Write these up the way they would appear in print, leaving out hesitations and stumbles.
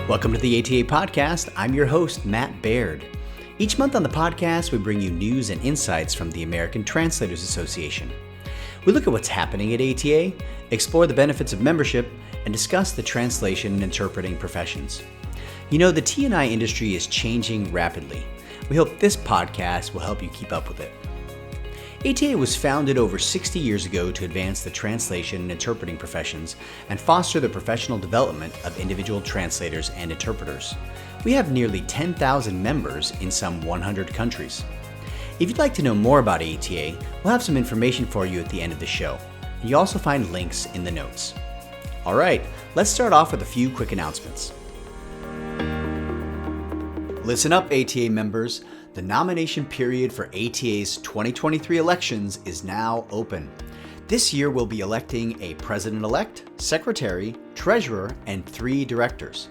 Welcome to the ATA Podcast. I'm your host, Matt Baird. Each month on the podcast, we bring you news and insights from the American Translators Association. We look at what's happening at ATA, explore the benefits of membership, and discuss the translation and interpreting professions. You know, the T&I industry is changing rapidly. We hope this podcast will help you keep up with it. ATA was founded over 60 years ago to advance the translation and interpreting professions and foster the professional development of individual translators and interpreters. We have nearly 10,000 members in some 100 countries. If you'd like to know more about ATA, we'll have some information for you at the end of the show. And you'll also find links in the notes. All right, let's start off with a few quick announcements. Listen up, ATA members. The nomination period for ATA's 2023 elections is now open. This year we'll be electing a president-elect, secretary, treasurer, and 3 directors.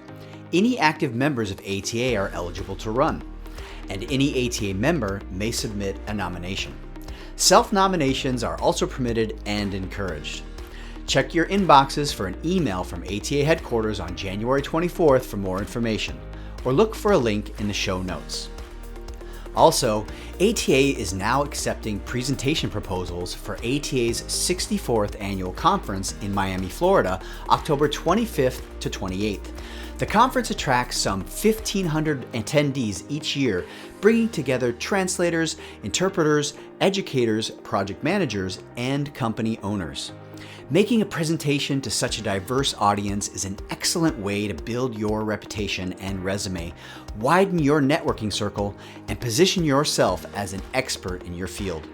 Any active members of ATA are eligible to run, and any ATA member may submit a nomination. Self-nominations are also permitted and encouraged. Check your inboxes for an email from ATA headquarters on January 24th for more information, or look for a link in the show notes. Also, ATA is now accepting presentation proposals for ATA's 64th annual conference in Miami, Florida, October 25th to 28th. The conference attracts some 1,500 attendees each year, bringing together translators, interpreters, educators, project managers, and company owners. Making a presentation to such a diverse audience is an excellent way to build your reputation and resume, widen your networking circle, and position yourself as an expert in your field.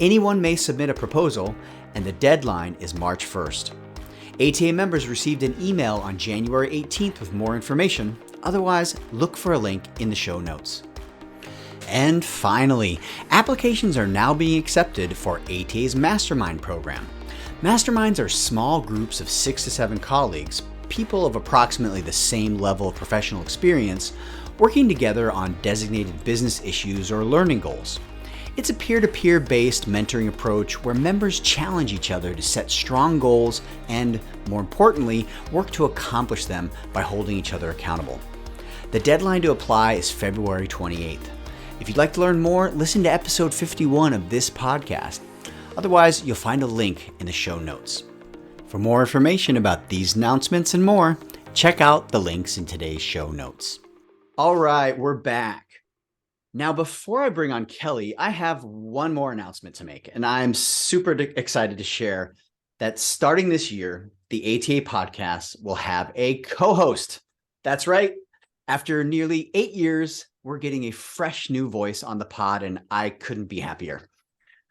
Anyone may submit a proposal, and the deadline is March 1st. ATA members received an email on January 18th with more information. Otherwise, look for a link in the show notes. And finally, applications are now being accepted for ATA's Mastermind program. Masterminds are small groups of 6 to 7 colleagues, people of approximately the same level of professional experience, working together on designated business issues or learning goals. It's a peer-to-peer based mentoring approach where members challenge each other to set strong goals and, more importantly, work to accomplish them by holding each other accountable. The deadline to apply is February 28th. If you'd like to learn more, listen to episode 51 of this podcast. Otherwise, you'll find a link in the show notes. For more information about these announcements and more, check out the links in today's show notes. All right, we're back. Now, before I bring on Kelli, I have one more announcement to make, and I'm super excited to share that starting this year, the ATA podcast will have a co-host. That's right. After nearly 8 years, we're getting a fresh new voice on the pod, and I couldn't be happier.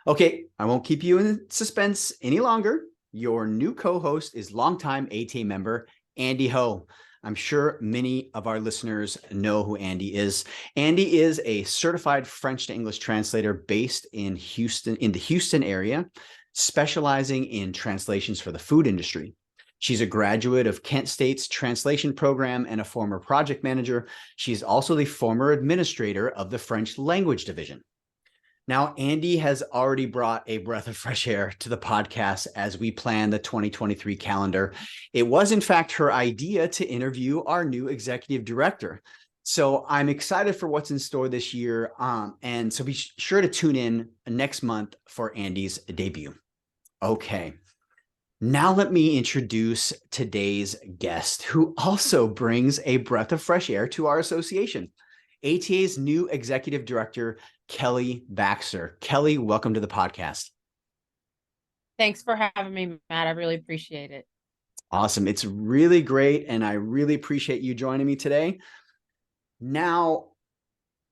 Okay, I won't keep you in suspense any longer. Your new co-host is longtime ATA member, Andy Ho. I'm sure many of our listeners know who Andy is. Andy is a certified French to English translator based in Houston, in the Houston area, specializing in translations for the food industry. She's a graduate of Kent State's translation program and a former project manager. She's also the former administrator of the French language division. Now, Andy has already brought a breath of fresh air to the podcast as we plan the 2023 calendar. It was, in fact, her idea to interview our new executive director. So I'm excited for what's in store this year. And so be sure to tune in next month for Andy's debut. Okay. Now let me introduce today's guest, who also brings a breath of fresh air to our association. ATA's new executive director, Kelli Baxter. Kelli, welcome to the podcast. Thanks for having me, Matt. I really appreciate it. Awesome. It's really great, and I really appreciate you joining me today. Now,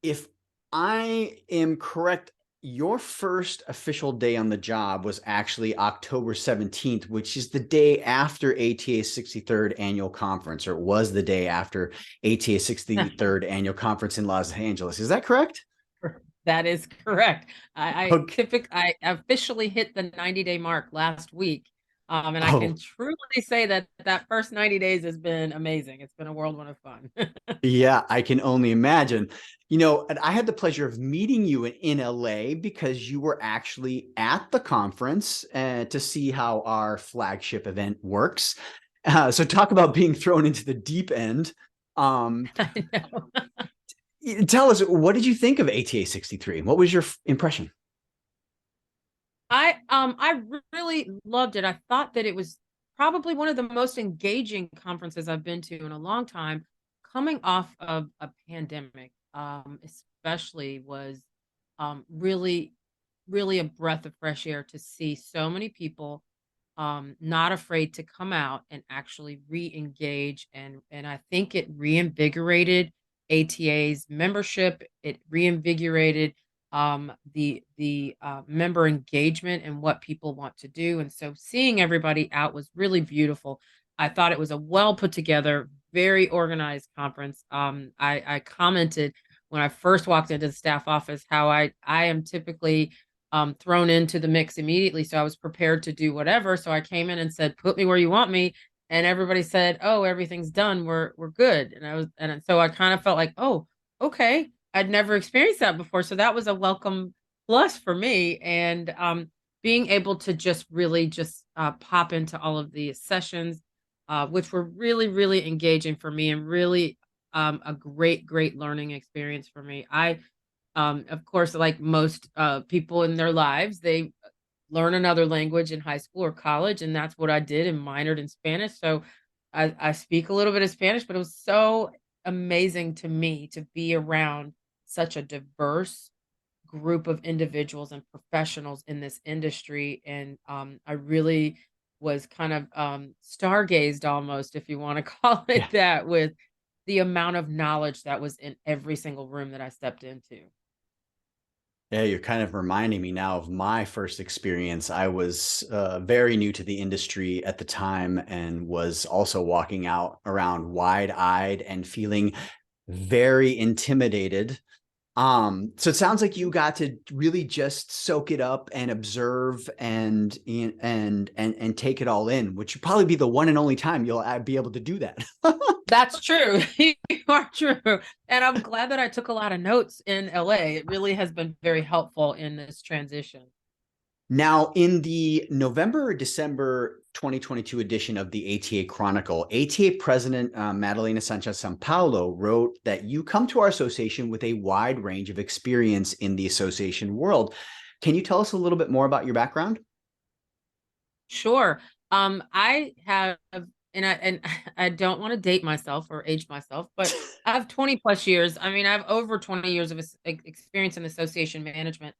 if I am correct, your first official day on the job was actually October 17th, which is the day after ATA's 63rd annual conference, or it was the day after ATA's 63rd annual conference in Los Angeles. Is that correct? That is correct. I officially hit the 90-day mark last week. And I can truly say that that first 90 days has been amazing. It's been a whirlwind of fun. Yeah, I can only imagine. You know, and I had the pleasure of meeting you in LA because you were actually at the conference to see how our flagship event works. So talk about being thrown into the deep end. I know. Tell us, what did you think of ATA 63? What was your impression? I really loved it. I thought that it was probably one of the most engaging conferences I've been to in a long time, coming off of a pandemic, especially was really, really a breath of fresh air to see so many people not afraid to come out and actually re-engage, and I think it reinvigorated ATA's membership. It reinvigorated the member engagement and what people want to do. And so seeing everybody out was really beautiful. I thought it was a well put together, very organized conference. I commented when I first walked into the staff office how I am typically thrown into the mix immediately. So I was prepared to do whatever. So I came in and said, "Put me where you want me." And everybody said, "Oh, everything's done. We're good." And so I kind of felt like, "Oh, okay." I'd never experienced that before. So that was a welcome plus for me. And being able to just really just pop into all of the sessions, which were really, really engaging for me and really a great, great learning experience for me. Of course, like most people in their lives, they learn another language in high school or college, and that's what I did and minored in Spanish. So I speak a little bit of Spanish, but it was so amazing to me to be around such a diverse group of individuals and professionals in this industry. And I really was kind of stargazed almost, if you want to call it Yeah. that, with the amount of knowledge that was in every single room that I stepped into. Yeah, you're kind of reminding me now of my first experience. I was very new to the industry at the time and was also walking out around wide-eyed and feeling very intimidated. So it sounds like you got to really just soak it up and observe and take it all in, which would probably be the one and only time you'll be able to do that. That's true. You are true. And I'm glad that I took a lot of notes in LA. It really has been very helpful in this transition. Now, in the November or December 2022 edition of the ATA Chronicle, ATA President Madalena Sanchez San Paulo wrote that you come to our association with a wide range of experience in the association world. Can you tell us a little bit more about your background? Sure. I have, and I don't want to date myself or age myself, but I have 20 plus years. I mean, I have over 20 years of experience in association management.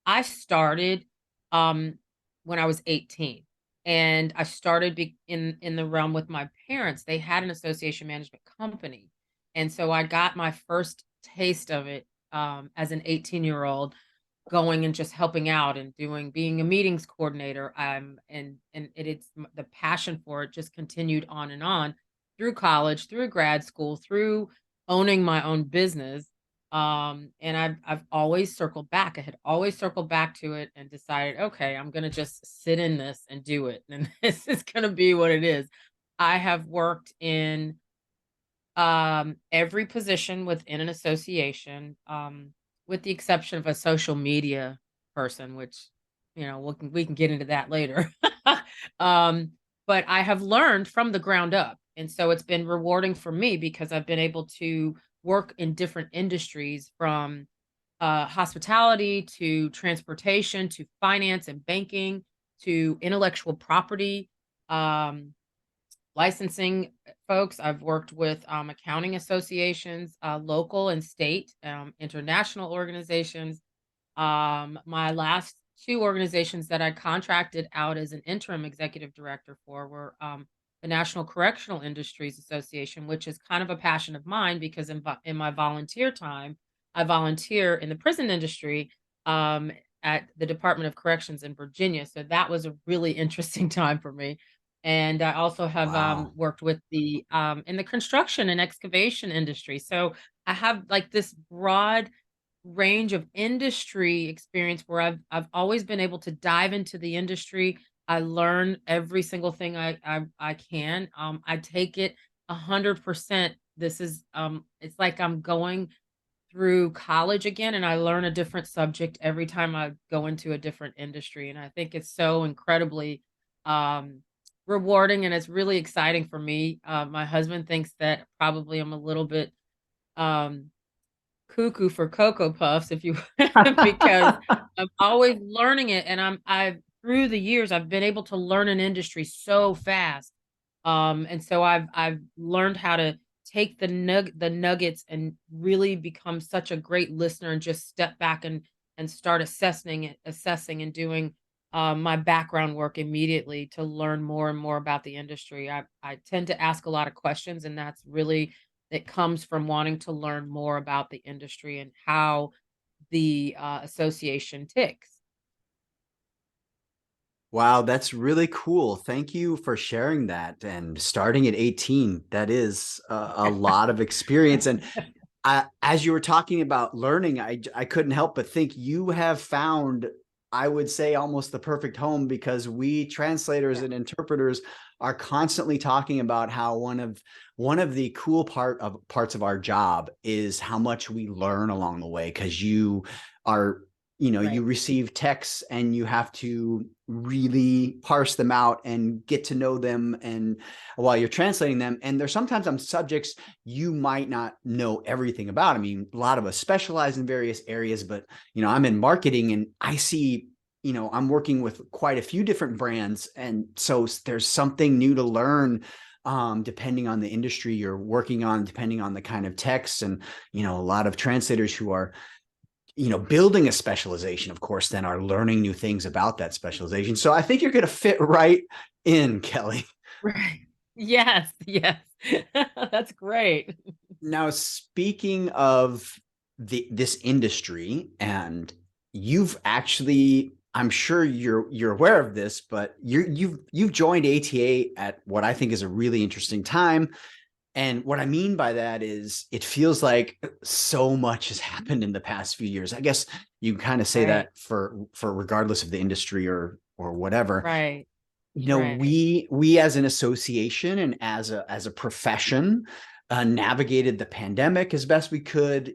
I started um, when I was 18, and I started in the realm with my parents. They had an association management company, and so I got my first taste of it as an 18-year-old, going and just helping out and being a meetings coordinator. It's the passion for it just continued on and on through college, through grad school, through owning my own business. And I've always circled back. I had always circled back to it and decided, okay, I'm gonna just sit in this and do it. And this is gonna be what it is. I have worked in every position within an association, with the exception of a social media person, which, we can get into that later. um, but I have learned from the ground up. And so it's been rewarding for me because I've been able to work in different industries, from hospitality to transportation to finance and banking to intellectual property. Um, Licensing folks. I've worked with accounting associations, local and state, international organizations. My last two organizations that I contracted out as an interim executive director for were the National Correctional Industries Association, which is kind of a passion of mine because in my volunteer time, I volunteer in the prison industry at the Department of Corrections in Virginia. So that was a really interesting time for me. And I also have Wow. worked with the in the construction and excavation industry. So I have like this broad range of industry experience where I've always been able to dive into the industry. I learn every single thing I can. I take it 100%. This is it's like I'm going through college again, and I learn a different subject every time I go into a different industry. And I think it's so incredibly um rewarding and it's really exciting for me. My husband thinks that probably I'm a little bit um, cuckoo for Cocoa Puffs, if you because I'm always learning it, and I've through the years I've been able to learn an industry so fast, and so I've learned how to take the nuggets and really become such a great listener and just step back and start assessing and doing my background work immediately to learn more and more about the industry. I tend to ask a lot of questions, and that's really it comes from wanting to learn more about the industry and how the association ticks. Wow, that's really cool. Thank you for sharing that. And starting at 18, that is a lot of experience. And as you were talking about learning, I couldn't help but think you have found, I would say, almost the perfect home, because we translators Yeah. and interpreters are constantly talking about how one of the cool parts of our job is how much we learn along the way, because you are, you Right. receive texts and you have to really parse them out and get to know them, and while you're translating them, and there's sometimes on subjects you might not know everything about. I mean, a lot of us specialize in various areas, but I'm in marketing and I see, I'm working with quite a few different brands, and so there's something new to learn, depending on the industry you're working on, depending on the kind of text. And a lot of translators who are building a specialization, of course, then are learning new things about that specialization. So I think you're going to fit right in, Kelli. Right. Yes, yes. That's great. Now, speaking of this industry, and you've actually, I'm sure you're aware of this, but you've joined ATA at what I think is a really interesting time. And what I mean by that is it feels like so much has happened in the past few years. I guess you can kind of say Right. that for regardless of the industry or whatever. Right. Right. We as an association and as a profession navigated the pandemic as best we could.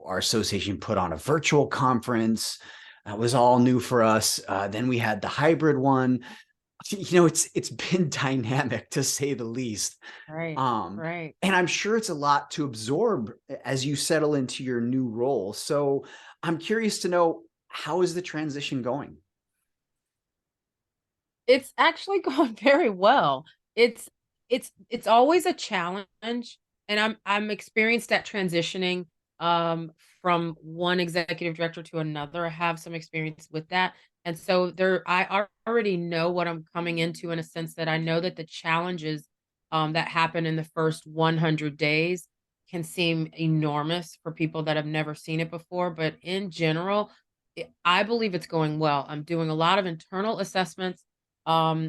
Our association put on a virtual conference. That was all new for us. Then we had the hybrid one. It's been dynamic, to say the least. Right. Um, Right. and I'm sure it's a lot to absorb as you settle into your new role. So I'm curious to know, how is the transition going? It's actually going very well. It's it's always a challenge, and I'm experienced at transitioning from one executive director to another. I have some experience with that. And so already know what I'm coming into, in a sense that I know that the challenges that happen in the first 100 days can seem enormous for people that have never seen it before, but in general, I believe it's going well. I'm doing a lot of internal assessments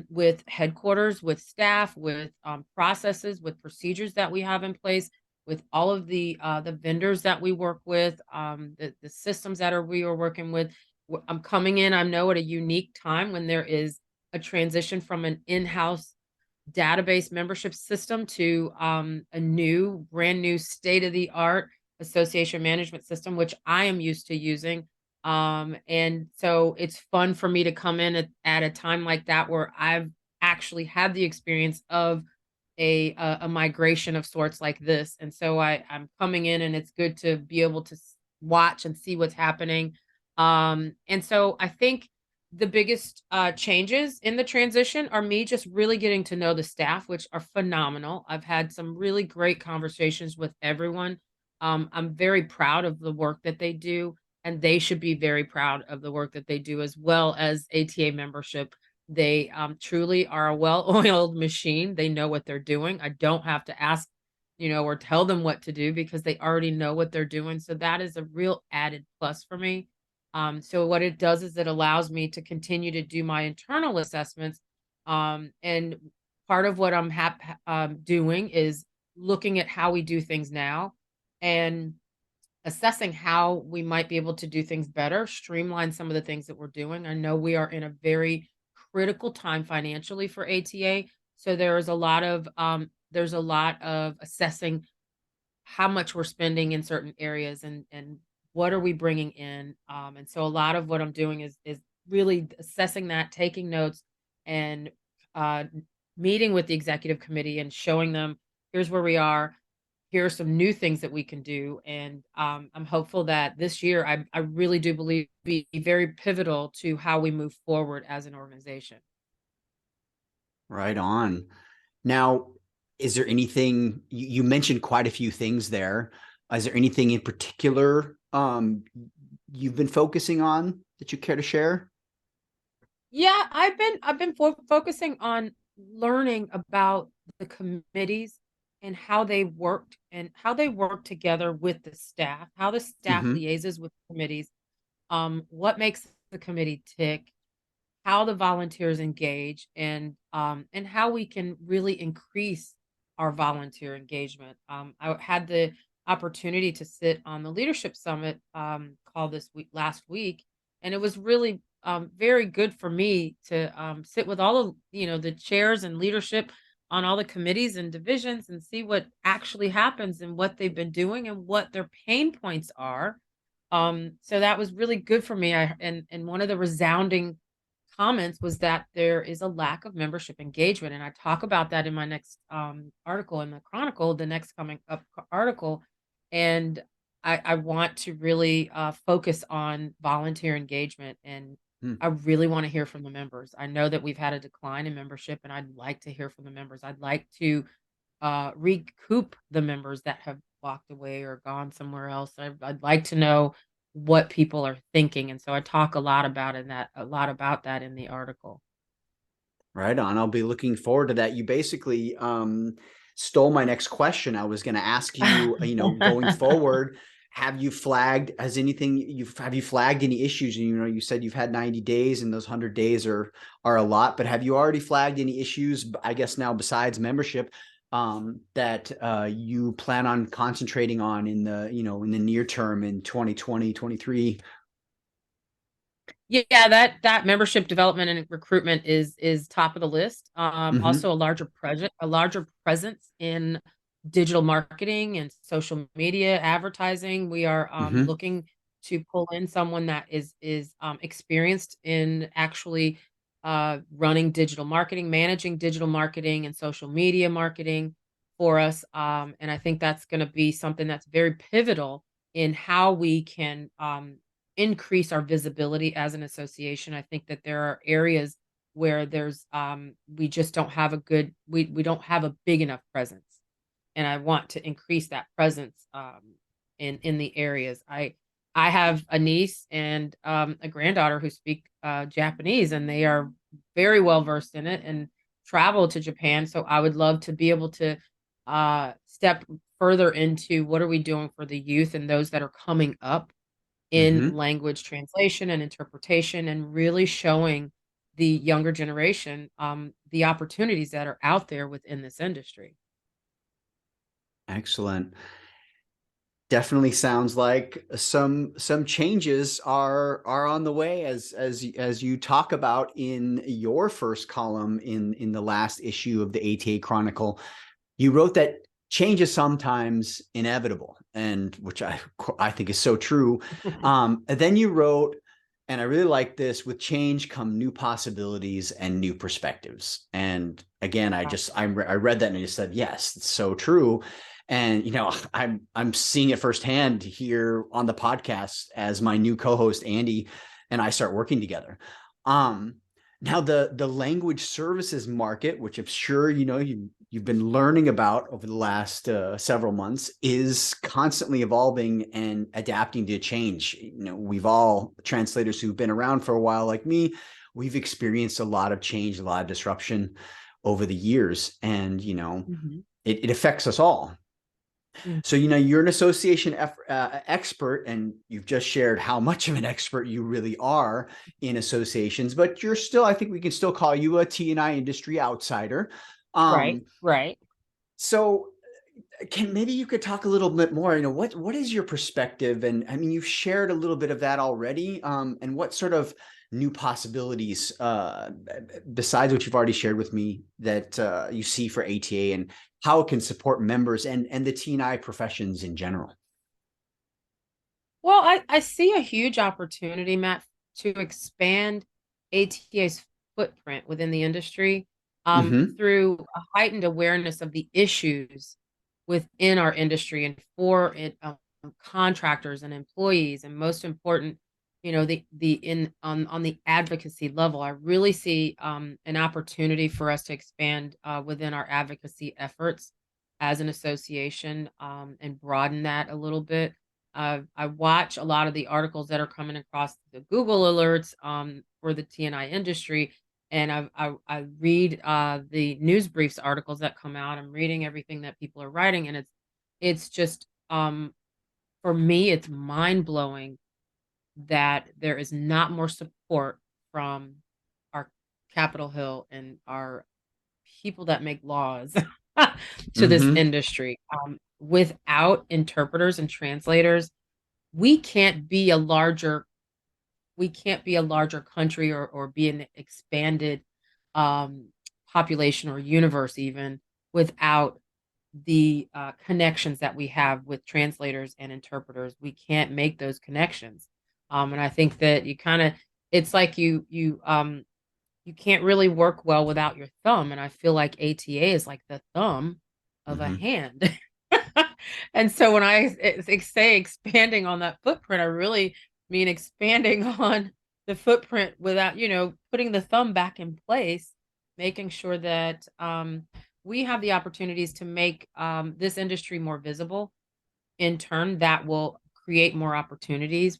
with headquarters, with staff, with processes, with procedures that we have in place, with all of the vendors that we work with, the systems we are working with. I'm coming in, I know, at a unique time when there is a transition from an in-house database membership system to a brand new state of the art association management system, which I am used to using. And so it's fun for me to come in at a time like that where I've actually had the experience of a migration of sorts like this. And so I'm coming in, and it's good to be able to watch and see what's happening. And so I think the biggest changes in the transition are me just really getting to know the staff, which are phenomenal. I've had some really great conversations with everyone. I'm very proud of the work that they do, and they should be very proud of the work that they do, as well as ATA membership. They truly are a well-oiled machine. They know what they're doing. I don't have to ask, or tell them what to do, because they already know what they're doing. So that is a real added plus for me. So what it does is it allows me to continue to do my internal assessments. And part of what I'm doing is looking at how we do things now and assessing how we might be able to do things better, streamline some of the things that we're doing. I know we are in a very critical time financially for ATA, so there's a lot of assessing how much we're spending in certain areas, and what are we bringing in. And so a lot of what I'm doing is really assessing that, taking notes, and uh, meeting with the executive committee and showing them, here's where we are, here are some new things that we can do. And I'm hopeful that this year, I really do believe be very pivotal to how we move forward as an organization. Right on. Now, is there anything you mentioned quite a few things there? Is there anything in particular you've been focusing on that you care to share? Yeah, I've been focusing on learning about the committees and how they work together with the staff, how the staff Mm-hmm. liaises with committees, what makes the committee tick, how the volunteers engage, and how we can really increase our volunteer engagement. I had the opportunity to sit on the leadership summit called this week last week, and it was really very good for me to sit with all of the chairs and leadership on all the committees and divisions and see what actually happens and what they've been doing and what their pain points are. So that was really good for me. And one of the resounding comments was that there is a lack of membership engagement. And I talk about that in my next article in the Chronicle, the next coming up article. And I want to really focus on volunteer engagement. And Hmm. I really want to hear from the members. I know that we've had a decline in membership, and I'd like to hear from the members. I'd like to recoup the members that have walked away or gone somewhere else. I'd like to know what people are thinking, and so I talk a lot about that in the article. Right on. I'll be looking forward to that. You basically stole my next question. I was going to ask you, going forward, have you flagged have you flagged any issues? And you said you've had 90 days and those 100 days are a lot, but have you already flagged any issues, I guess now besides membership, that you plan on concentrating on in the near term in 2020, 23? Yeah, that membership development and recruitment is top of the list. Mm-hmm. Also a larger presence in digital marketing and social media advertising. We are Mm-hmm. looking to pull in someone that is experienced in actually running digital marketing, managing digital marketing and social media marketing for us. And I think that's going to be something that's very pivotal in how we can increase our visibility as an association. I think that there are areas where there's we just don't have we don't have a big enough presence. And I want to increase that presence in the areas. I have a niece and a granddaughter who speak Japanese, and they are very well versed in it and travel to Japan. So I would love to be able to step further into what are we doing for the youth and those that are coming up in Mm-hmm. language translation and interpretation, and really showing the younger generation the opportunities that are out there within this industry. Excellent. Definitely sounds like some changes are on the way as you talk about in your first column in the last issue of the ATA Chronicle. You wrote that change is sometimes inevitable, and which I think is so true. And then you wrote, and I really like this: with change come new possibilities and new perspectives. And again, I read that and I just said, yes, it's so true. And I'm seeing it firsthand here on the podcast as my new co-host Andy and I start working together. Now the language services market, which I'm sure you've been learning about over the last several months, is constantly evolving and adapting to change. We've all, translators who've been around for a while like me, we've experienced a lot of change, a lot of disruption over the years, and Mhm. it affects us all. So, Mhm. you're an association expert, and you've just shared how much of an expert you really are in associations, but you're still, I think we can still call you a T&I industry outsider. Right, Um, right. so maybe you could talk a little bit more, what is your perspective? And I mean, you've shared a little bit of that already. And what sort of new possibilities, besides what you've already shared with me, that you see for ATA and how it can support members and the T&I professions in general? Well, I see a huge opportunity, Matt, to expand ATA's footprint within the industry. through a heightened awareness of the issues within our industry and for it, contractors and employees, and most important, on the advocacy level. I really see an opportunity for us to expand within our advocacy efforts as an association, and broaden that a little bit. I watch a lot of the articles that are coming across the Google alerts for the T&I industry, and I read the news briefs articles that come out. I'm reading everything that people are writing, and it's just for me, it's mind blowing that there is not more support from our Capitol Hill and our people that make laws to this industry. Without interpreters and translators, we can't be a larger country, or be an expanded population or universe even, without the connections that we have with translators and interpreters. We can't make those connections. And I think that it's like you can't really work well without your thumb. And I feel like ATA is like the thumb of a hand. And so when I say expanding on that footprint, I really mean expanding on the footprint without, putting the thumb back in place, making sure that we have the opportunities to make this industry more visible. In turn, that will create more opportunities,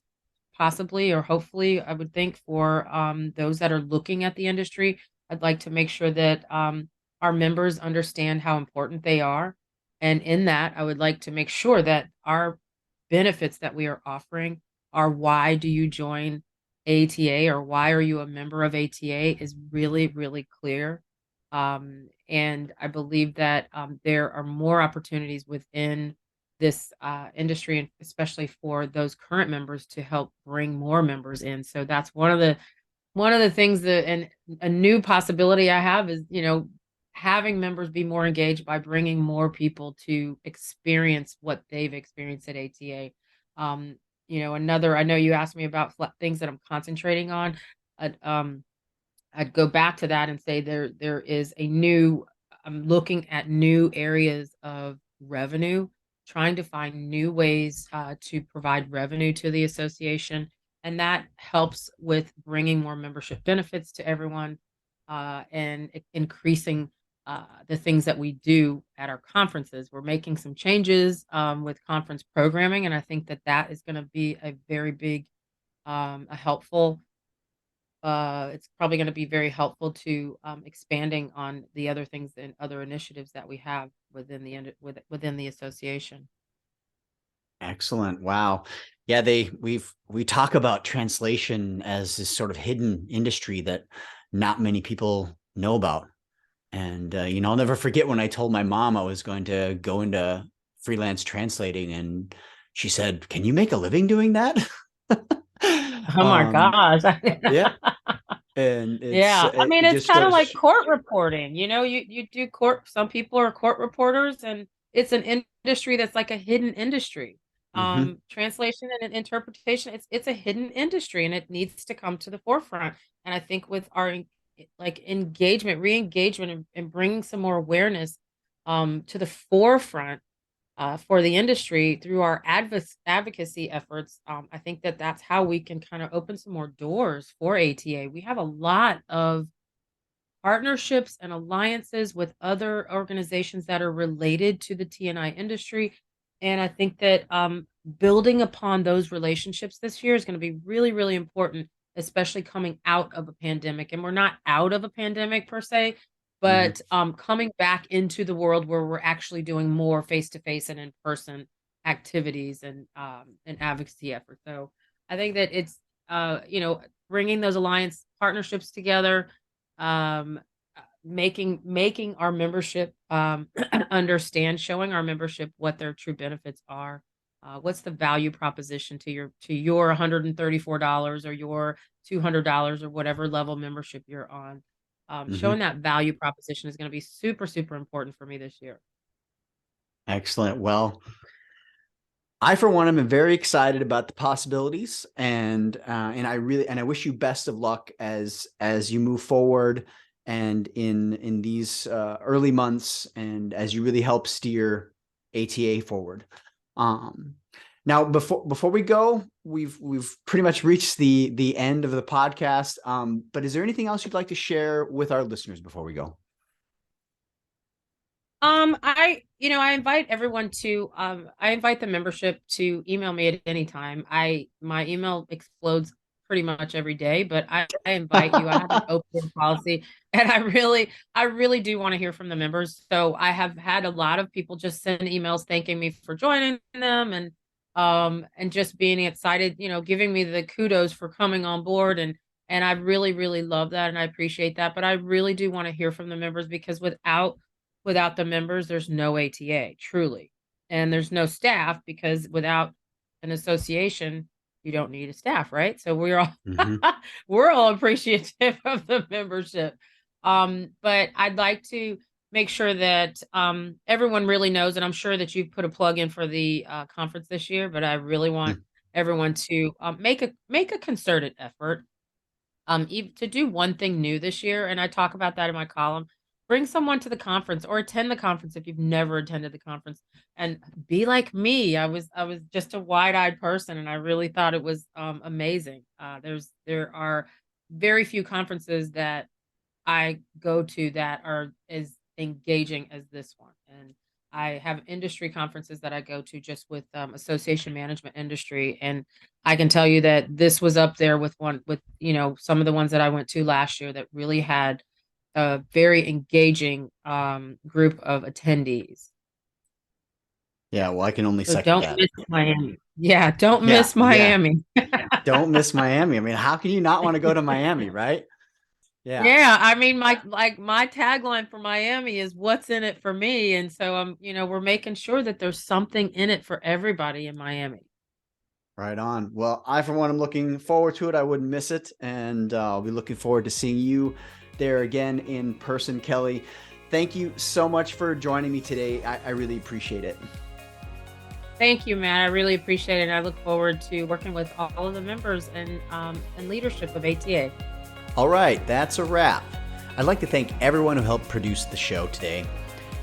possibly, or hopefully, I would think, for those that are looking at the industry. I'd like to make sure that our members understand how important they are. And in that, I would like to make sure that our benefits that we are offering are, why do you join ATA, or why are you a member of ATA, is really, really clear. And I believe that there are more opportunities within this industry, and especially for those current members, to help bring more members in. So that's one of the things that, and a new possibility I have is, having members be more engaged by bringing more people to experience what they've experienced at ATA. I know you asked me about things that I'm concentrating on. I'd go back to that and say there is I'm looking at new areas of revenue, trying to find new ways to provide revenue to the association. And that helps with bringing more membership benefits to everyone, and increasing the things that we do at our conferences. We're making some changes with conference programming, and I think that is going to be a very big, helpful. It's probably going to be very helpful to expanding on the other things and other initiatives that we have within the association. Excellent. Wow. Yeah, we talk about translation as this sort of hidden industry that not many people know about. And I'll never forget when I told my mom I was going to go into freelance translating, and she said, "Can you make a living doing that?" Oh my gosh. Yeah. And it's kind of like court reporting. You do court. Some people are court reporters, and it's an industry that's like a hidden industry. Translation and interpretation, it's a hidden industry, and it needs to come to the forefront. And I think with our re-engagement, and bringing some more awareness to the forefront for the industry through our advocacy efforts, I think that's how we can kind of open some more doors for ATA. We have a lot of partnerships and alliances with other organizations that are related to the T&I industry. And I think that building upon those relationships this year is going to be really, really important, especially coming out of a pandemic. And we're not out of a pandemic per se, but coming back into the world where we're actually doing more face-to-face and in-person activities and advocacy efforts. So I think that it's, bringing those alliance partnerships together, making our membership understand, showing our membership what their true benefits are. What's the value proposition to your $134 or your $200 or whatever level membership you're on. Showing that value proposition is going to be super, super important for me this year. Excellent. Well, I, for one, am very excited about the possibilities, and I wish you best of luck as you move forward and in these early months, and as you really help steer ATA forward. Now, before we go, we've pretty much reached the end of the podcast. But is there anything else you'd like to share with our listeners before we go? I invite everyone to, I invite the membership to email me at any time. My email explodes pretty much every day, but I invite you. I have an open policy, and I really do want to hear from the members. So I have had a lot of people just send emails thanking me for joining them, and just being excited, giving me the kudos for coming on board. And I really, really love that, and I appreciate that. But I really do want to hear from the members, because without the members, there's no ATA, truly. And there's no staff, because without an association, you don't need a staff, right? So we're all we're all appreciative of the membership. But I'd like to make sure that everyone really knows, and I'm sure that you've put a plug in for the conference this year, but I really want everyone to make a concerted effort to do one thing new this year. And I talk about that in my column. Bring someone to the conference, or attend the conference if you've never attended the conference, and be like me. I was just a wide-eyed person, and I really thought it was amazing. There are very few conferences that I go to that are as engaging as this one. And I have industry conferences that I go to just with association management industry, and I can tell you that this was up there with some of the ones that I went to last year that really had a very engaging group of attendees. Yeah, well, I can only second that. Don't miss Miami. Yeah, don't miss Miami. Don't miss Miami. I mean, how can you not want to go to Miami, right? Yeah. Yeah, I mean, my tagline for Miami is "What's in it for me?" And so we're making sure that there's something in it for everybody in Miami. Right on. Well, I, for one, am looking forward to it. I wouldn't miss it, and I'll be looking forward to seeing you there again in person. Kelli, thank you so much for joining me today. I really appreciate it. Thank you, Matt. I really appreciate it. I look forward to working with all of the members and leadership of ATA. All right, that's a wrap. I'd like to thank everyone who helped produce the show today.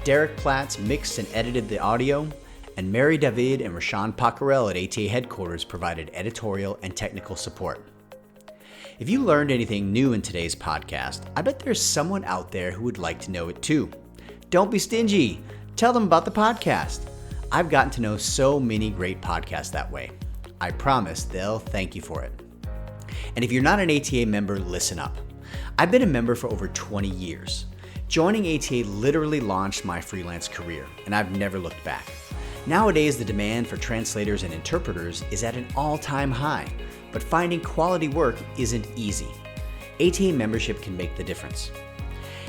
Derek Platts mixed and edited the audio, and Mary David and Rashawn Paccarel at ATA headquarters provided editorial and technical support. If you learned anything new in today's podcast, I bet there's someone out there who would like to know it too. Don't be stingy. Tell them about the podcast. I've gotten to know so many great podcasts that way. I promise they'll thank you for it. And if you're not an ATA member, listen up. I've been a member for over 20 years. Joining ATA literally launched my freelance career, and I've never looked back. Nowadays, the demand for translators and interpreters is at an all-time high, but finding quality work isn't easy. ATA membership can make the difference.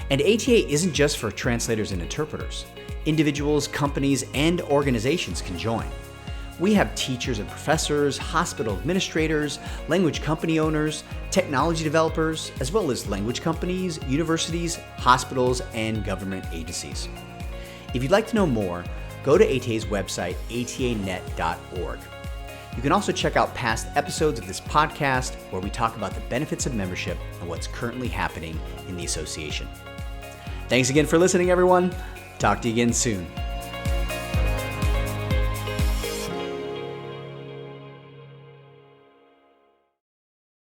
And ATA isn't just for translators and interpreters. Individuals, companies, and organizations can join. We have teachers and professors, hospital administrators, language company owners, technology developers, as well as language companies, universities, hospitals, and government agencies. If you'd like to know more, go to ATA's website, atanet.org. You can also check out past episodes of this podcast where we talk about the benefits of membership and what's currently happening in the association. Thanks again for listening, everyone. Talk to you again soon.